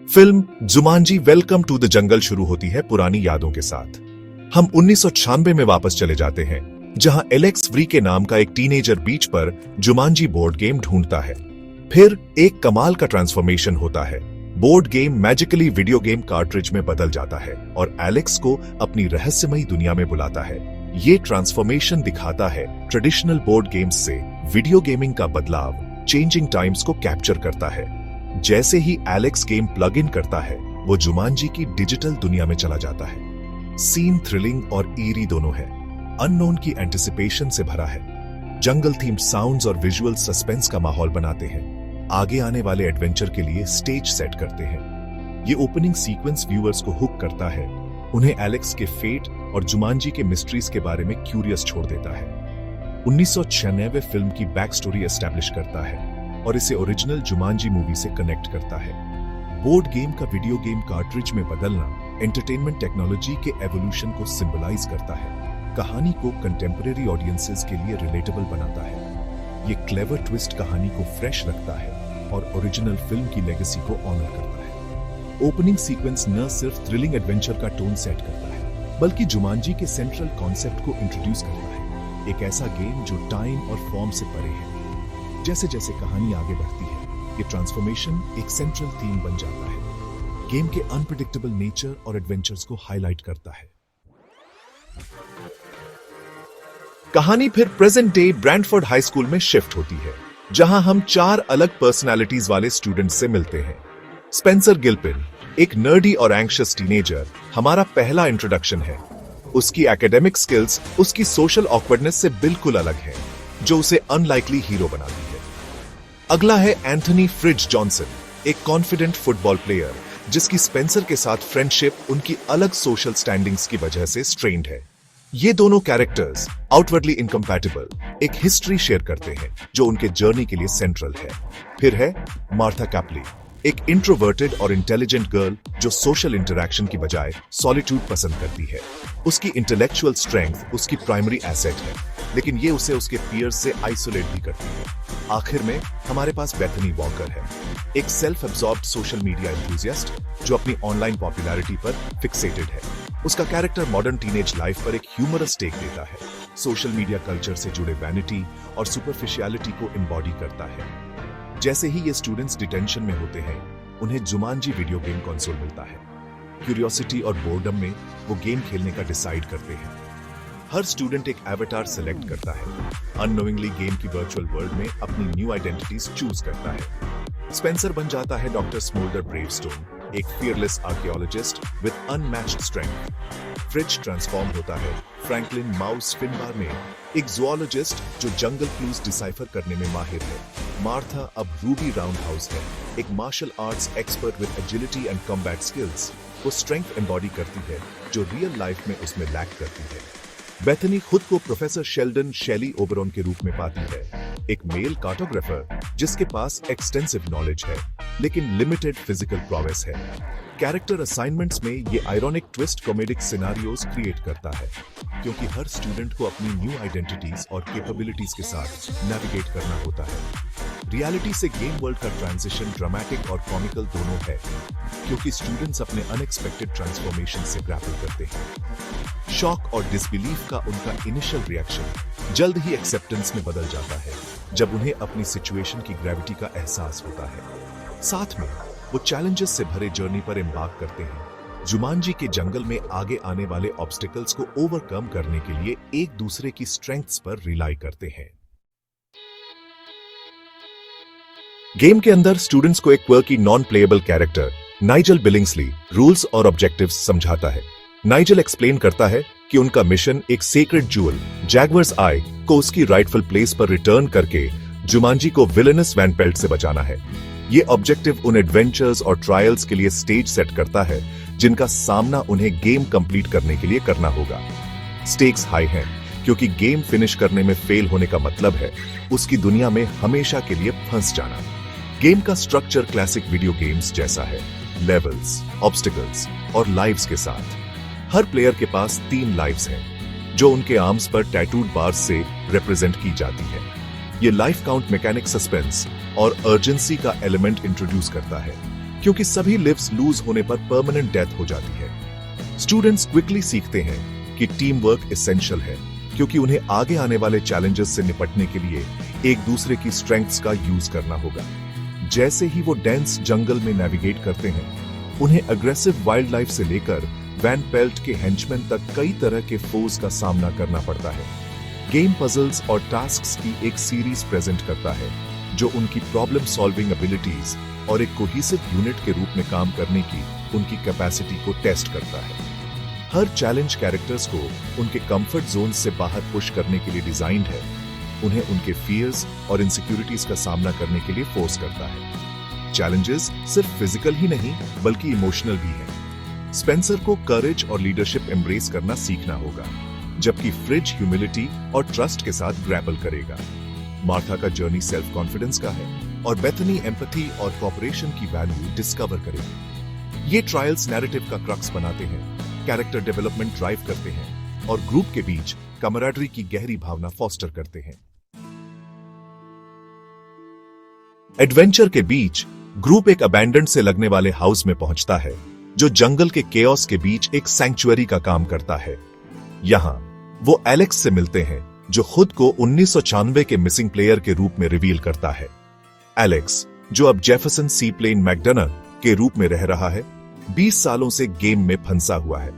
Film Jumanji welcome to the jungle शुरू होती है पुरानी यादों के साथ। हम 1996 में वापस चले जाते हैं, जहां एलेक्स व्री के नाम का एक टीनेजर बीच पर जुमांजी बोर्ड गेम ढूंढता है। फिर एक कमाल का ट्रांसफॉर्मेशन होता है। Board game magically video game cartridge में बदल जाता है और एलेक्स को अपनी रहस्यमयी दुनिया में बुलाता है। ये ट्रांसफॉर्मेशन दिखाता है ट्रेडिशनल बोर्ड गेम्स से वीडियो गेमिंग का बदलाव चेंजिंग टाइम्स को कैप्चर करता है। जैसे ही एलेक्स गेम प्लग इन करता है, वो जुमांजी की डिजिटल दुनिया में चला जाता है। सीन थ्रिलिंग और ईरी दोनों है, अननोन की एंटिसिपेशन से भरा है। जंगल थीम साउंड्स और विजुअल सस्पेंस का माहौल बनाते हैं, आगे आने वाले एडवेंचर के लिए स्टेज सेट करते हैं। ये ओपनिंग सीक्वेंस व्यूअर्स को हुक करता है, उन्हें एलेक्स के फेट और जुमांजी के मिस्ट्रीज के बारे में क्यूरियस छोड़ देता है। 1996 फिल्म की बैक स्टोरी एस्टैब्लिश करता है और इसे ओरिजिनल जुमांजी मूवी से कनेक्ट करता है। बोर्ड गेम का वीडियो गेम कार्ट्रिज में बदलना एंटरटेनमेंट टेक्नोलॉजी के एवोल्यूशन को सिंबलाइज करता है, कहानी को कंटेम्परेरी ऑडियंसेस के लिए रिलेटेबल बनाता है। ये क्लेवर ट्विस्ट कहानी को फ्रेश रखता है और ओरिजिनल फिल्म की लेगेसी को ऑनर करता है। ओपनिंग सीक्वेंस न सिर्फ थ्रिलिंग एडवेंचर का टोन सेट करता है, बल्कि जुमांजी के सेंट्रल कॉन्सेप्ट को इंट्रोड्यूस करता है, एक ऐसा गेम जो टाइम और फॉर्म से परे है। जैसे जैसे कहानी आगे बढ़ती है, ये ट्रांसफॉर्मेशन एक सेंट्रल थीम बन जाता है। गेम के अनप्रेडिक्टेबल नेचर और एडवेंचर्स को हाईलाइट करता है। कहानी फिर प्रेजेंट डे ब्रैंडफोर्ड हाई स्कूल में शिफ्ट होती है, जहां हम 4 अलग पर्सनालिटीज वाले स्टूडेंट्स से मिलते हैं। स्पेंसर गिल्पिन, एक नर्डी और एंग्शियस टीनेजर, हमारा पहला इंट्रोडक्शन है। उसकी एकेडमिक स्किल्स उसकी सोशल ऑकवर्डनेस से बिल्कुल अलग है, जो उसे अनलाइकली हीरो बनाती है। अगला है एंथनी फ्रिज जॉनसन, एक कॉन्फिडेंट फुटबॉल प्लेयर, जिसकी स्पेंसर के साथ फ्रेंडशिप उनकी अलग सोशल स्टैंडिंग्स की वजह से स्ट्रेन्ड है। ये दोनों कैरेक्टर्स आउटवर्डली इनकम्पैटिबल एक हिस्ट्री शेयर करते हैं, जो उनके जर्नी के लिए सेंट्रल है। फिर है मार्था कैप्ली, एक इंट्रोवर्टेड और इंटेलिजेंट गर्ल जो सोशल इंटरैक्शन की बजाय सॉलिट्यूड पसंद करती है। उसकी इंटेलेक्चुअल स्ट्रेंथ उसकी प्राइमरी एसेट है, लेकिन ये उसे उसके पीयर्स से आइसोलेट भी करती है। आखिर में हमारे पास बेथनी वॉकर है, एक self absorbed social media enthusiast जो अपनी ऑनलाइन पॉपुलैरिटी पर फिक्सेटेड है। उसका कैरेक्टर मॉडर्न टीनेज लाइफ पर एक ह्यूमरस टेक देता है, सोशल मीडिया कल्चर से जुड़े वैनिटी और सुपरफिशियलिटी को एम्बॉडी करता है। जैसे ही ये स्टूडेंट्स डिटेंशन में होते हैं, उन्हें जुमांजी वीडियो गेम कंसोल मिलता है। क्यूरियोसिटी और बोर्डम में वो गेम खेलने का डिसाइड करते हैं। हर स्टूडेंट एक एवेटार सेलेक्ट करता है, अननोइंगली गेम की वर्चुअल वर्ल्ड में अपनी न्यू आइडेंटिटीज चूज करता है। स्पेंसर बन जाता है डॉक्टर स्मोल्डर ब्रेवस्टोन, एक fearless archaeologist with unmatched strength. Fridge transform होता है फ्रैंकलिन माउस फिनबार में, एक ज़ूलॉजिस्ट जो जंगल क्लूज डिसाइफर करने में माहिर है। मार्था अब रूबी राउंडहाउस है, एक martial arts expert with agility and combat skills. वो स्ट्रेंथ एम्बॉडी करती है जो रियल लाइफ में उसमें लैक करती है। बेथनी खुद को प्रोफेसर शेल्डन शेली ओबरॉन के रूप में पाती है, एक मेल कार्टोग्राफर जिसके पास एक्सटेंसिव नॉलेज है लेकिन लिमिटेड फिजिकल प्रोवेस है। कैरेक्टर असाइनमेंट्स में ये ironic twist comedic scenarios create करता है, क्योंकि हर स्टूडेंट को अपनी न्यू आइडेंटिटीज और कैपेबिलिटीज के साथ नेविगेट करना होता है। रियलिटी से गेम वर्ल्ड का ट्रांजिशन ड्रामेटिक और कॉमिकल दोनों है, क्योंकि स्टूडेंट्स अपने अनएक्सपेक्टेड ट्रांसफॉर्मेशन से ग्रैपल करते हैं। शॉक और डिसबिलीफ का उनका इनिशियल रिएक्शन जल्द ही एक्सेप्टेंस में बदल जाता है, जब उन्हें अपनी सिचुएशन की ग्रेविटी का एहसास होता है। साथ में वो चैलेंजेस से भरे जर्नी पर एम्बार्क करते हैं, जुमांजी के जंगल में आगे आने वाले ऑब्स्टिकल्स को ओवरकम करने के लिए एक दूसरे की स्ट्रेंथ्स पर रिलाई करते हैं। गेम के अंदर स्टूडेंट्स को एक quirky non playable character Nigel Billingsley rules और ऑब्जेक्टिव्स समझाता है। नाइजल एक्सप्लेन करता है कि उनका मिशन एक सेक्रेड जूल जैगवर्स आई को उसकी राइटफुल प्लेस पर रिटर्न करके जुमांजी को विलेनस वैनपेल्ट से बचाना है। ये ऑब्जेक्टिव उन एडवेंचर्स और ट्रायल्स के लिए स्टेज सेट करता है, जिनका सामना उन्हें गेम कंप्लीट करने के लिए करना होगा। स्टेक्स हाई हैं, क्योंकि गेम फिनिश करने में फेल होने का मतलब है उसकी दुनिया में हमेशा के लिए फंस जाना। गेम का स्ट्रक्चर क्लासिक वीडियो गेम्स जैसा है, लेवल्स, ऑब्स्टिकल्स और लाइव्स के साथ। हर प्लेयर के पास 3 लाइव्स हैं, जो उनके आर्म्स पर टैटूड बार्स से रिप्रेजेंट की जाती है। ये लाइफ काउंट मैकेनिक सस्पेंस और अर्जेंसी का एलिमेंट इंट्रोड्यूस करता है। क्योंकि सभी लिव्स लूज होने पर परमानेंट डेथ हो जाती है। स्टूडेंट्स क्विकली सीखते हैं कि टीम वर्क एसेंशियल है, क्योंकि उन्हें आगे आने वाले चैलेंजेस से निपटने के लिए एक दूसरे की स्ट्रेंथ्स का यूज करना होगा। जैसे ही वो डेंस जंगल में नेविगेट करते हैं, उन्हें अग्रेसिव वाइल्ड लाइफ से लेकर वैन पेल्ट के हेंचमैन तक कई तरह के फोर्स का सामना करना पड़ता है। गेम पजल्स और टास्क्स की एक सीरीज प्रेजेंट करता है जो उनकी प्रॉब्लम सॉल्विंग एबिलिटीज और एक कोहेसिव यूनिट के रूप में काम करने की उनकी कैपेसिटी को टेस्ट करता है। हर चैलेंज कैरेक्टर्स को उनके कंफर्ट जोन से बाहर पुश करने के लिए डिजाइंड है, उन्हें उनके फियर्स और इनसिक्योरिटीज का सामना करने के लिए फोर्स करता है। चैलेंजेस सिर्फ फिजिकल ही नहीं बल्कि इमोशनल भी हैं। स्पेंसर को करेज और लीडरशिप एम्ब्रेस करना सीखना होगा, जबकि फ्रिज ह्यूमिलिटी और ट्रस्ट के साथ ग्रैपल करेगा। मार्था का जर्नी सेल्फ कॉन्फिडेंस का है और बेथनी एम्पैथी और कोऑपरेशन की वैल्यू डिस्कवर करेगी। ये ट्रायल्स नैरेटिव का क्रक्स बनाते हैं, कैरेक्टर डेवलपमेंट ड्राइव करते हैं और ग्रुप के बीच कमराडरी की गहरी भावना फॉस्टर करते हैं। एडवेंचर के बीच ग्रुप एक अबैंडन्ड से लगने वाले हाउस में पहुंचता है, जो जंगल के केओस के बीच एक सैंक्चुअरी का काम करता है। यहां वो एलेक्स से मिलते हैं, जो खुद को 1996 के मिसिंग प्लेयर के रूप में रिवील करता है। एलेक्स, जो अब जेफरसन सी प्लेन मैकडोनाल्ड के रूप में रह रहा है, 20 सालों से गेम में फंसा हुआ है।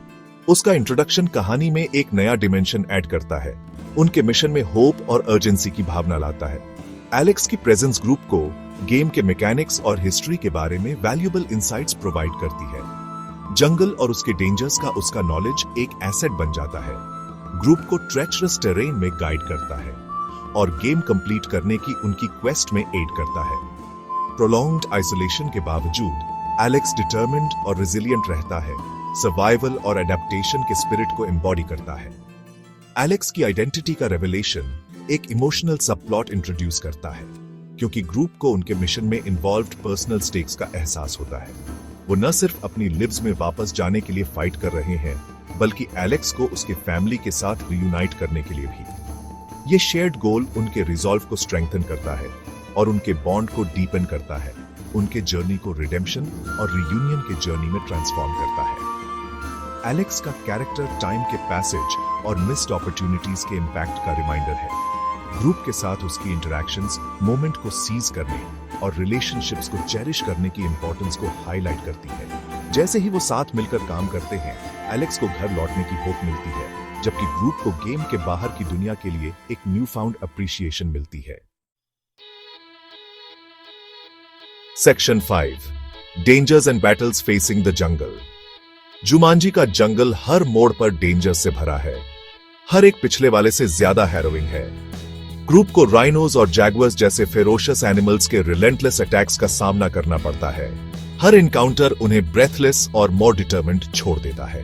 उसका इंट्रोडक्शन कहानी में एक नया डिमेंशन ऐड करता है, उनके मिशन में होप और अर्जेंसी की भावना लाता है। एलेक्स की प्रेजेंस ग्रुप को गेम के मैकेनिक्स और हिस्ट्री के बारे में वैल्यूएबल इंसाइट्स प्रोवाइड करती है। जंगल और उसके डेंजर्स का उसका नॉलेज एक एसेट बन जाता है, ग्रुप को ट्रेचरस टेरेन में गाइड करता है और गेम कंप्लीट करने की उनकी क्वेस्ट में एड करता है। प्रोलॉन्ग्ड आइसोलेशन के बावजूद एलेक्स डिटर्मिन्ड और रेजिलिएंट रहता है, सर्वाइवल और एडेप्टेशन के स्पिरिट को एम्बॉडी करता है। एलेक्स की आइडेंटिटी का रेवलेशन एक इमोशनल सबप्लॉट इंट्रोड्यूस करता है, क्योंकि ग्रुप को उनके मिशन में इन्वॉल्व्ड पर्सनल स्टेक्स का एहसास होता है। वो न सिर्फ अपनी लिव्स में वापस जाने के लिए फाइट कर रहे हैं, बल्कि एलेक्स को उसके फैमिली के साथ रियूनाइट करने के लिए भी। ये शेयर्ड गोल उनके रिजॉल्व को स्ट्रेंथन करता है और उनके बॉन्ड को डीपन करता है, उनके जर्नी को रिडेम्पशन और रियूनियन के जर्नी में ट्रांसफॉर्म करता है। एलेक्स का कैरेक्टर टाइम के पैसेज और मिस्ड अपॉर्चुनिटीज के इम्पैक्ट का रिमाइंडर है। ग्रुप के साथ उसकी इंटरैक्शंस मोमेंट को सीज करने और रिलेशनशिप्स को चेरिश करने की इंपॉर्टेंस को हाईलाइट करती है। जैसे ही वो साथ मिलकर काम करते हैं, एलेक्स को घर लौटने की होप मिलती है, जबकि ग्रुप को गेम के बाहर की दुनिया के लिए एक न्यू फाउंड अप्रिशिएशन मिलती है। Section 5 dangers and battles facing the jungle. Jumanji का जंगल हर मोड़ पर डेंजर से भरा है, हर एक पिछले वाले से ज्यादा हैरोइंग है। ग्रुप को राइनोज और जैगवर्स जैसे फेरोशियस एनिमल्स के रिलेंटलेस अटैक्स का सामना करना पड़ता है। हर इनकाउंटर उन्हें ब्रेथलेस और मोर डिटरमिन्ड छोड़ देता है।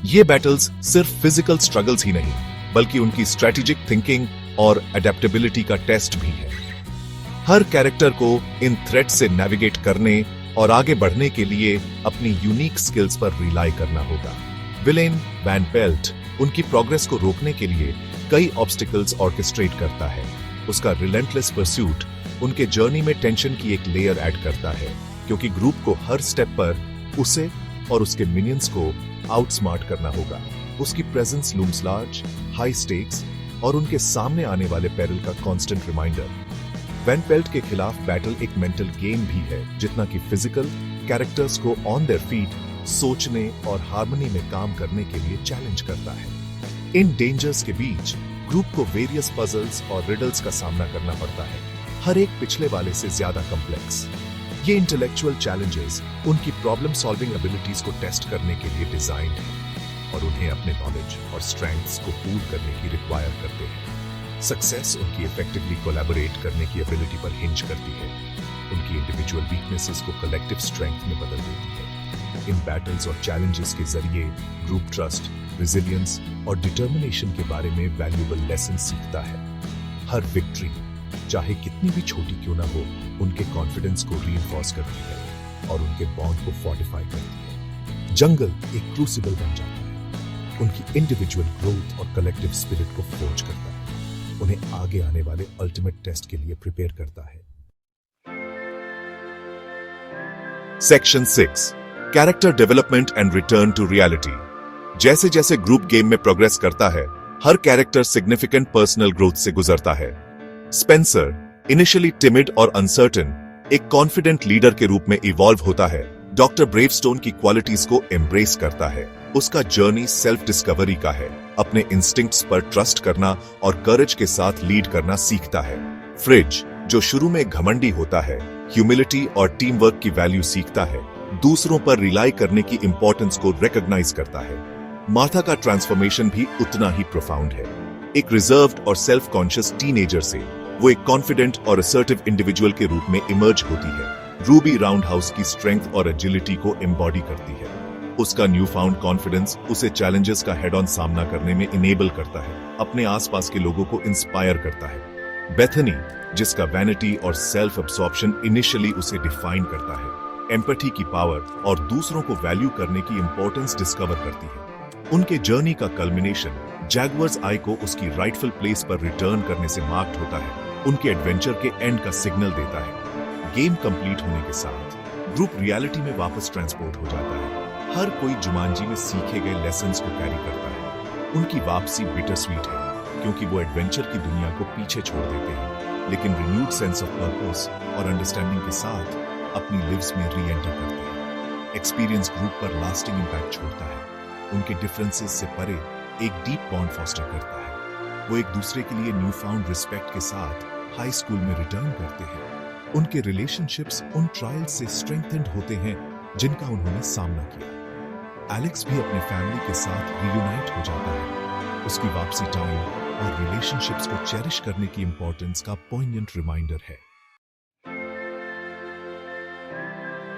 ये बैटल्स सिर्फ फिजिकल स्ट्रगल्स ही नहीं, बल्कि उनकी स्ट्रेटेजिक थिंकिंग और अडेप्टेबिलिटी का टेस्ट भी है। हर कैरेक्टर को इन थ्रेट से नेविगेट करने और आगे बढ़ने के लिए अपनी यूनिक स्किल्स पर रिलाई करना होगा। विलेन वैन पेल्ट उनकी प्रोग्रेस को रोकने के लिए कई ऑब्स्टिकल्स ऑर्केस्ट्रेट करता है। उसका रिलेंटलेस परस्यूट उनके जर्नी में टेंशन की एक लेयर ऐड करता है, क्योंकि ग्रुप को हर स्टेप पर उसे और उसके मिनियंस को आउटस्मार्ट करना होगा। उसकी presence looms large, high stakes और उनके सामने आने वाले पेरिल का कांस्टेंट रिमाइंडर। वैन पेल्ट के खिलाफ बैटल एक मेंटल गेम भी है, जितना कि फिजिकल कैरेक्टर्स को ऑन देयर फीट सोचने और हार्मनी में काम करने के लिए चैलेंज करता है। इन डेंजर्स के बीच ग्रुप को वेरियस पजल्स और रिडल्स का सामना करना पड़ता है, हर एक पिछले वाले से ज्यादा कॉम्प्लेक्स। ये इंटेलेक्चुअल चैलेंजेस उनकी प्रॉब्लम सॉल्विंग एबिलिटीज को टेस्ट करने के लिए डिजाइंड है और उन्हें अपने नॉलेज और स्ट्रेंथ्स को पूल करने की रिक्वायर करते हैं। सक्सेस उनकी इफेक्टिवली कोलैबोरेट करने की एबिलिटी पर हिंज करती है, उनकी इंडिविजुअल वीकनेसेस को कलेक्टिव स्ट्रेंथ में बदल देती है। इन बैटल्स और चैलेंजेस के जरिए ग्रुप ट्रस्ट, रेजिलियंस और डिटर्मिनेशन के बारे में वैल्यूएबल लेसन सीखता है। हर विक्ट्री, चाहे कितनी भी छोटी क्यों ना हो, उनके कॉन्फिडेंस को रीइंफोर्स करती है और उनके बॉन्ड को फोर्टिफाई करती है। जंगल एक क्रूसिबल बन जाता है, उनकी इंडिविजुअल ग्रोथ और कलेक्टिव स्पिरिट को फोर्ज करता है, उन्हें आगे आने वाले अल्टीमेट टेस्ट के लिए प्रिपेयर करता है। Section 6 character development and return to reality. जैसे जैसे ग्रुप गेम में प्रोग्रेस करता है, हर कैरेक्टर सिग्निफिकेंट पर्सनल ग्रोथ से गुजरता है। स्पेंसर इनिशियली टिमिड और अनसर्टेन एक कॉन्फिडेंट लीडर के रूप में इवॉल्व होता है। डॉक्टर ब्रेवस्टोन की क्वालिटीज को एम्ब्रेस करता है। उसका जर्नी सेल्फ डिस्कवरी का है। अपने इंस्टिंक्ट्स पर ट्रस्ट करना और करेज के साथ लीड करना सीखता है। फ्रिज जो शुरू में घमंडी होता है, ह्यूमिलिटी और टीम वर्क की वैल्यू सीखता है। दूसरों पर रिलाई करने की इंपॉर्टेंस को रिकॉग्नाइज करता है। मार्था का ट्रांसफॉर्मेशन भी उतना ही प्रोफाउंड है। एक रिजर्व्ड और सेल्फ कॉन्शियस टीनेजर से वो एक कॉन्फिडेंट और असर्टिव इंडिविजुअल के रूप में इमर्ज होती है। रूबी राउंडहाउस की स्ट्रेंथ और एजिलिटी को एम्बॉडी करती है। उसका न्यू फाउंड कॉन्फिडेंस उसे चैलेंजेस का हेड ऑन सामना करने में इनेबल करता है, अपने आसपास के लोगों को इंस्पायर करता है। बेथनी जिसका वैनिटी और सेल्फ अब्सॉर्प्शन इनिशियली उसे डिफाइन करता है, एम्पैथी की पावर और दूसरों को वैल्यू करने की इंपॉर्टेंस डिस्कवर करती है। उनके जर्नी का कल्मिनेशन जैगवर्स आई को उसकी राइटफुल प्लेस पर रिटर्न करने से मार्क्ड होता है। उनके एडवेंचर के एंड का सिग्नल देता है। गेम कंप्लीट होने के साथ ग्रुप रियलिटी में वापस ट्रांसपोर्ट हो जाता है। हर कोई जुमांजी में सीखे गए लेसन्स को कैरी करता है। उनकी वापसी बिटर स्वीट है क्योंकि वो एडवेंचर की दुनिया को पीछे छोड़ देते हैं, लेकिन रिन्यूड सेंस ऑफ पर्पस और अंडरस्टैंडिंग के साथ अपनी लिव्स में री एंटर करते हैं। एक्सपीरियंस ग्रुप पर लास्टिंग इंपैक्ट छोड़ता है। उनके डिफरेंसेस से परे एक डीप बॉन्ड फॉस्टर करता है। वो एक दूसरे के लिए न्यू फाउंड रिस्पेक्ट के साथ हाई स्कूल में रिटर्न करते हैं। उनके रिलेशनशिप्स उन ट्रायल्स से स्ट्रेंथेंड होते हैं जिनका उन्होंने सामना किया। एलेक्स भी अपने फैमिली के साथ रियूनाइट हो जाता है। उसकी वापसी टाइम और रिलेशनशिप्स को चेरिश करने की इंपॉर्टेंस का पॉइंटेंट रिमाइंडर है।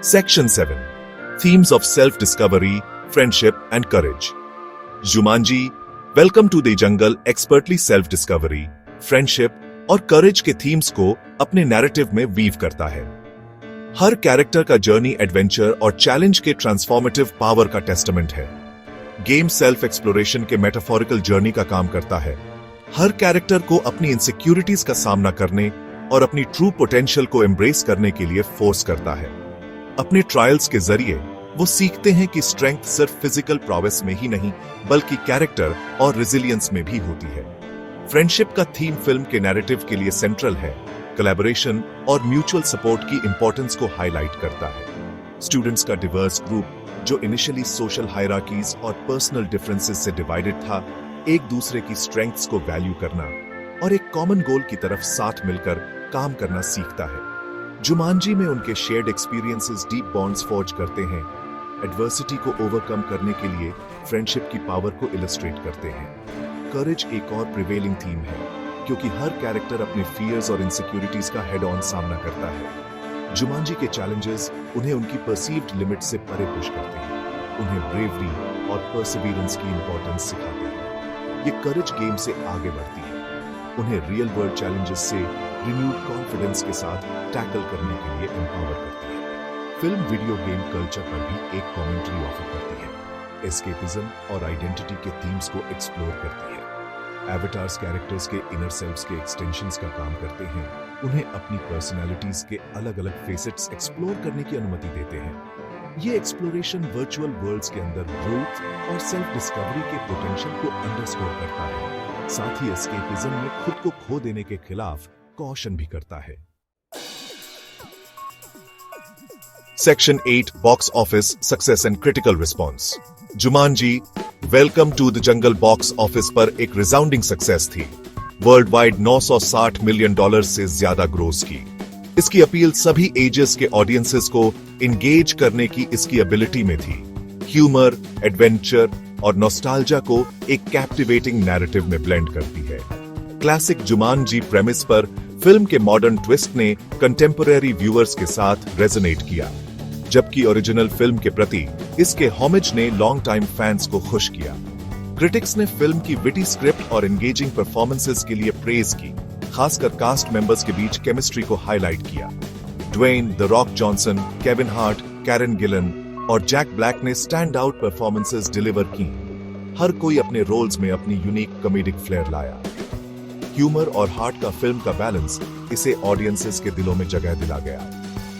Section 7 themes of self discovery, friendship and courage. Jumanji welcome to the jungle expertly self discovery, friendship और करेज के थीम्स को अपने नैरेटिव में वीव करता है। हर कैरेक्टर का जर्नी एडवेंचर और चैलेंज के ट्रांसफॉर्मेटिव पावर का टेस्टामेंट है। गेम सेल्फ एक्सप्लोरेशन के मेटाफोरिकल जर्नी का काम करता है। हर कैरेक्टर को अपनी इनसिक्योरिटीज का सामना करने और अपनी ट्रू पोटेंशियल को एम्ब्रेस करने के लिए फोर्स करता है। अपने ट्रायल्स के जरिए वो सीखते हैं कि स्ट्रेंथ सिर्फ फिजिकल प्रोवेस में ही नहीं बल्कि कैरेक्टर और रेजिलियंस में भी होती है। फ्रेंडशिप का थीम फिल्म के नैरेटिव के लिए सेंट्रल है। कोलैबोरेशन और म्यूचुअल सपोर्ट की इंपॉर्टेंस को हाईलाइट करता है। स्टूडेंट्स का डिवर्स ग्रुप जो इनिशियली सोशल हायरार्कीज और पर्सनल डिफरेंसेस से डिवाइडेड था, एक दूसरे की स्ट्रेंथ्स को वैल्यू करना और एक कॉमन गोल की तरफ साथ मिलकर काम करना सीखता है। जुमांजी में उनके shared experiences deep bonds forge करते हैं। एडवर्सिटी को ओवरकम करने के लिए फ्रेंडशिप की पावर को इलस्ट्रेट करते हैं। करेज एक और प्रिवेलिंग थीम है क्योंकि हर कैरेक्टर अपने फियर्स और इनसिक्योरिटीज का हेड ऑन सामना करता है। जुमांजी के चैलेंजेस उन्हें उनकी परसीव्ड लिमिट से परे पुश करते हैं, उन्हें ब्रेवरी और परसिवियरेंस की इंपॉर्टेंस सिखाते हैं। ये करेज गेम से आगे बढ़ती है, उन्हें रियल वर्ल्ड चैलेंजेस से रिन्यूड कॉन्फिडेंस के साथ टैकल करने के लिए एम्पावर करती है। फिल्म वीडियो गेम कल्चर पर भी एक कमेंट्री ऑफर करती है, एस्केपिज्म और आइडेंटिटी के थीम्स को एक्सप्लोर करती है। एवेटार्स कैरेक्टर्स के इनर सेल्व्स के एक्सटेंशंस का काम करते हैं, उन्हें अपनी पर्सनालिटीज के अलग अलग फेसेट्स एक्सप्लोर करने की अनुमति देते हैं। ये एक्सप्लोरेशन वर्चुअल वर्ल्ड्स के अंदर ग्रोथ और सेल्फ डिस्कवरी के पोटेंशियल को अंडरस्कोर करता है, साथ ही एस्केपिज्म में खुद को खो देने के खिलाफ कॉशन भी करता है। Section 8 box office success and critical response. Jumanji welcome to the jungle box office पर एक रिसाउंडिंग सक्सेस थी। वर्ल्ड वाइड $960 मिलियन से ज्यादा ग्रोस की। इसकी अपील सभी एजेस के ऑडियंसेस को इंगेज करने की इसकी एबिलिटी में थी। ह्यूमर, एडवेंचर और नॉस्टैल्जिया को एक कैप्टिवेटिंग नैरेटिव में ब्लेंड करती है। क्लासिक जुमांजी प्रेमिस पर फिल्म के मॉडर्न ट्विस्ट ने कंटेम्पररी व्यूअर्स के साथ रेजोनेट किया, जबकि ओरिजिनल फिल्म के प्रति इसके होमेज ने लॉन्ग टाइम फैंस को खुश किया। क्रिटिक्स ने फिल्म की विटी स्क्रिप्ट और एंगेजिंग परफॉर्मेंसेस के लिए प्रेज की, खासकर कास्ट मेंबर्स के बीच केमिस्ट्री को हाईलाइट किया। Dwayne the Rock Johnson, Kevin Hart, Karen Gillan और जैक ब्लैक ने स्टैंड आउट परफॉर्मेंसेस डिलीवर की। हर कोई अपने रोल्स में अपनी यूनिक कॉमेडिक फ्लेयर लाया। ह्यूमर और हार्ट का फिल्म का बैलेंस इसे ऑडियंसेस के दिलों में जगह दिला गया।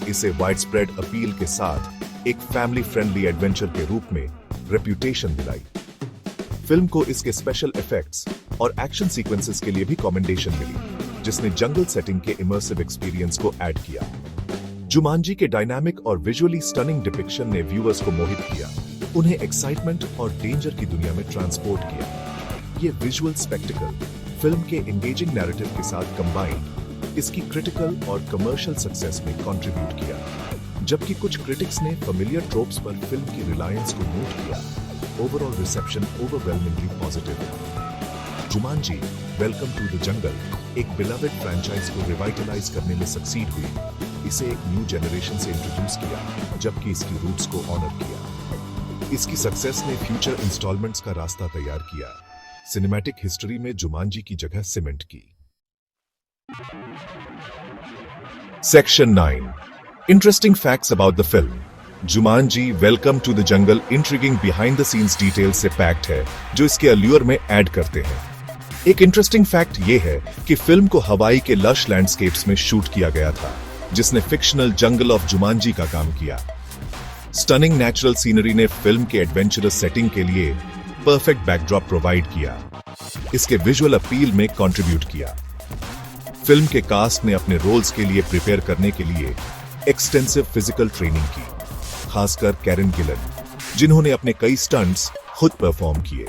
इसे वाइडस्प्रेड अपील के साथ एक फैमिली फ्रेंडली एडवेंचर के रूप में रेप्यूटेशन दिलाई। फिल्म को इसके स्पेशल इफेक्ट्स और एक्शन सीक्वेंसेस के लिए भी कमेंडेशन मिली, जिसने जंगल सेटिंग के इमर्सिव एक्सपीरियंस को ऐड किया। जुमांजी के डायनामिक और विजुअली स्टनिंग डिपिक्शन ने व्यूअर्स को मोहित किया, उन्हें एक्साइटमेंट और डेंजर की दुनिया में ट्रांसपोर्ट किया। ये विजुअल स्पेक्टिकल फिल्म के एंगेजिंग नैरेटिव के साथ कंबाइंड इसकी क्रिटिकल और कमर्शियल सक्सेस में कंट्रीब्यूट किया, जबकि कुछ क्रिटिक्स ने फेमिलियर ट्रोप्स पर फिल्म की रिलायंस को नोट किया। ओवरऑल रिसेप्शन ओवरवेलमिंगली पॉजिटिव है। Jumanji welcome to the jungle एक बिलवेड फ्रैंचाइज को रिवाइटलाइज करने में सक्सीड हुई। इसे एक न्यू जनरेशन से इंट्रोड्यूस किया, जबकि इसकी रूट्स को ऑनर किया। इसकी सक्सेस ने फ्यूचर इंस्टॉलमेंट्स का रास्ता तैयार किया, सिनेमैटिक हिस्ट्री में जुमांजी की जगह सीमेंट की। Section 9 interesting facts about the film. Jumanji welcome to the jungle intriguing behind the scenes detail से पैक्ड है, जो इसके अल्यूर में ऐड करते हैं। एक इंटरेस्टिंग फैक्ट यह है कि फिल्म को हवाई के लश लैंडस्केप्स में शूट किया गया था, जिसने फिक्शनल जंगल ऑफ जुमांजी का काम किया। स्टनिंग नेचुरल सीनरी ने फिल्म के एडवेंचरस सेटिंग के लिए परफेक्ट बैकड्रॉप प्रोवाइड किया, इसके विजुअल अपील में कंट्रीब्यूट किया। फिल्म के कास्ट ने अपने रोल्स के लिए प्रिपेयर करने के लिए एक्सटेंसिव फिजिकल ट्रेनिंग की, खासकर कैरन गिलन, जिन्होंने अपने कई स्टंट्स खुद परफॉर्म किए।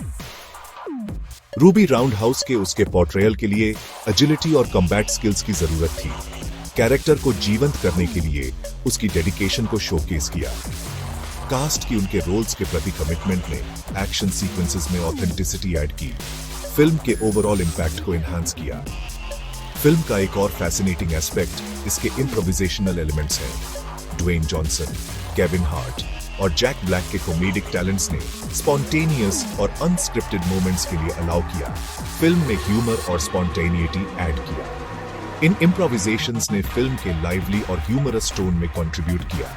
रूबी राउंडहाउस के उसके पोर्ट्रेयल के लिए एजिलिटी और कॉम्बैट स्किल्स की जरूरत थी। कैरेक्टर को जीवंत करने के लिए उसकी डेडिकेशन को शोकेस किया। कास्ट की उनके रोल्स के प्रति कमिटमेंट ने एक्शन सीक्वेंसेस में ऑथेंटिसिटी ऐड की, फिल्म के ओवरऑल इंपैक्ट को एनहांस किया। फिल्म का एक और फैसिनेटिंग एस्पेक्ट इसके इम्प्रोविजेशनल एलिमेंट्स हैं। ड्वेन जॉनसन, केविन हार्ट और जैक ब्लैक के कॉमेडिक टैलेंट्स ने स्पॉन्टेनियस और अनस्क्रिप्टेड मोमेंट्स के लिए अलाउ किया, फिल्म में ह्यूमर और स्पॉन्टेनिटी ऐड किया। इन इम्प्रोविजेशंस ने फिल्म के लाइवली और ह्यूमरस टोन में कंट्रीब्यूट किया,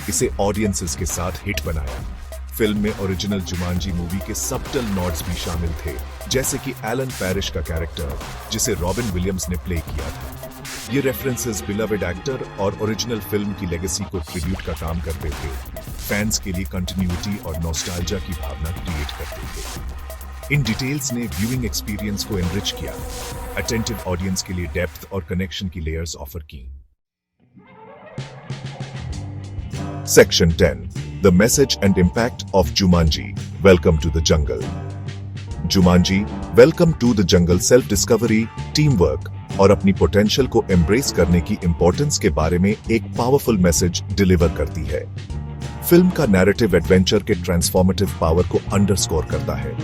इसे ऑडियंसेस के साथ हिट बनाया। फिल्म में ओरिजिनल जुमांजी मूवी के सबटल नॉड्स भी शामिल थे, जैसे कि एलन पैरिश का कैरेक्टर, जिसे रॉबिन विलियम्स ने प्ले किया था। ये रेफरेंसेस बिलवेड एक्टर और ओरिजिनल फिल्म की लेगेसी को ट्रिब्यूट का काम करते थे, फैंस के लिए कंटिन्यूटी और नॉस्टैल्जिया की भावना क्रिएट करते थे। इन डिटेल्स ने व्यूइंग एक्सपीरियंस को एनरिच किया, अटेंटिव ऑडियंस के लिए डेप्थ और कनेक्शन की लेयर्स ऑफर की। Section 10 the message and impact of Jumanji welcome to the jungle. Jumanji welcome to the jungle self discovery, team work और अपनी पोटेंशियल को एम्ब्रेस करने की इंपॉर्टेंस के बारे में एक पावरफुल मैसेज डिलीवर करती है। फिल्म का नैरेटिव एडवेंचर के ट्रांसफॉर्मेटिव पावर को अंडरस्कोर करता है,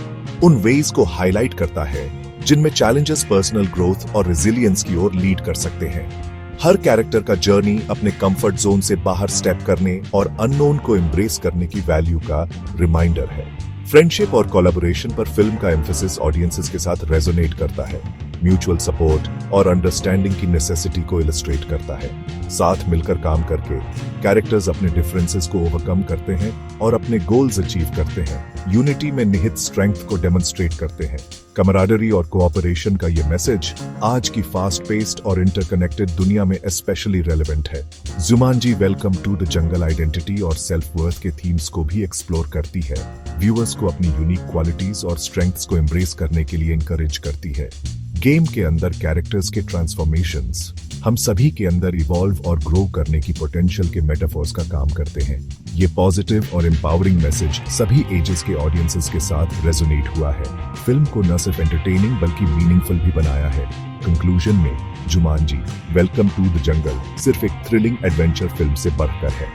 उन वेज को हाईलाइट करता है जिनमें चैलेंजेस पर्सनल ग्रोथ और रेजिलियंस की ओर लीड कर सकते हैं। हर कैरेक्टर का जर्नी अपने कंफर्ट जोन से बाहर स्टेप करने और अननोन को एम्ब्रेस करने की वैल्यू का रिमाइंडर है। फ्रेंडशिप और कोलैबोरेशन पर फिल्म का एम्फेसिस ऑडियंसेस के साथ रेजोनेट करता है, म्यूचुअल सपोर्ट और अंडरस्टैंडिंग की नेसेसिटी को इलस्ट्रेट करता है। साथ मिलकर काम करके कैरेक्टर्स अपने डिफरेंसेस को ओवरकम करते हैं और अपने गोल्स अचीव करते हैं। यूनिटी में निहित स्ट्रेंथ को डेमोन्स्ट्रेट करते हैं। कमराडरी और कोऑपरेशन का ये मैसेज आज की फास्ट पेस्ड और इंटरकनेक्टेड दुनिया में स्पेशली रेलेवेंट है। Jumanji welcome to the jungle identity और सेल्फ वर्थ के थीम्स को भी एक्सप्लोर करती है, व्यूअर्स को अपनी यूनिक क्वालिटीज और स्ट्रेंथ्स को एम्ब्रेस करने के लिए इनकरेज करती है। गेम के अंदर कैरेक्टर्स के ट्रांसफॉर्मेशंस हम सभी के अंदर इवॉल्व और ग्रो करने की पोटेंशियल के मेटाफोर्स का काम करते हैं। ये पॉजिटिव और एम्पावरिंग मैसेज सभी एजेस के ऑडियंसेस के साथ रेजोनेट हुआ है। फिल्म को न सिर्फ एंटरटेनिंग बल्कि मीनिंगफुल भी बनाया है। कंक्लूजन में Jumanji welcome to the jungle सिर्फ एक थ्रिलिंग एडवेंचर फिल्म से बढ़कर है।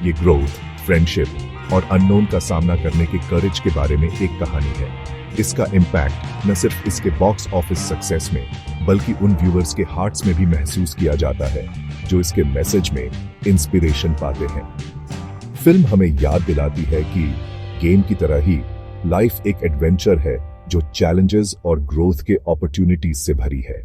ये ग्रोथ, फ्रेंडशिप और अननोन का सामना करने के करेज के बारे में एक कहानी है। इसका इम्पैक्ट न सिर्फ इसके बॉक्स ऑफिस सक्सेस में बल्कि उन व्यूअर्स के हार्ट्स में भी महसूस किया जाता है जो इसके मैसेज में इंस्पिरेशन पाते हैं। फिल्म हमें याद दिलाती है कि गेम की तरह ही लाइफ एक एडवेंचर है जो चैलेंजेस और ग्रोथ के अपॉर्चुनिटीज से भरी है।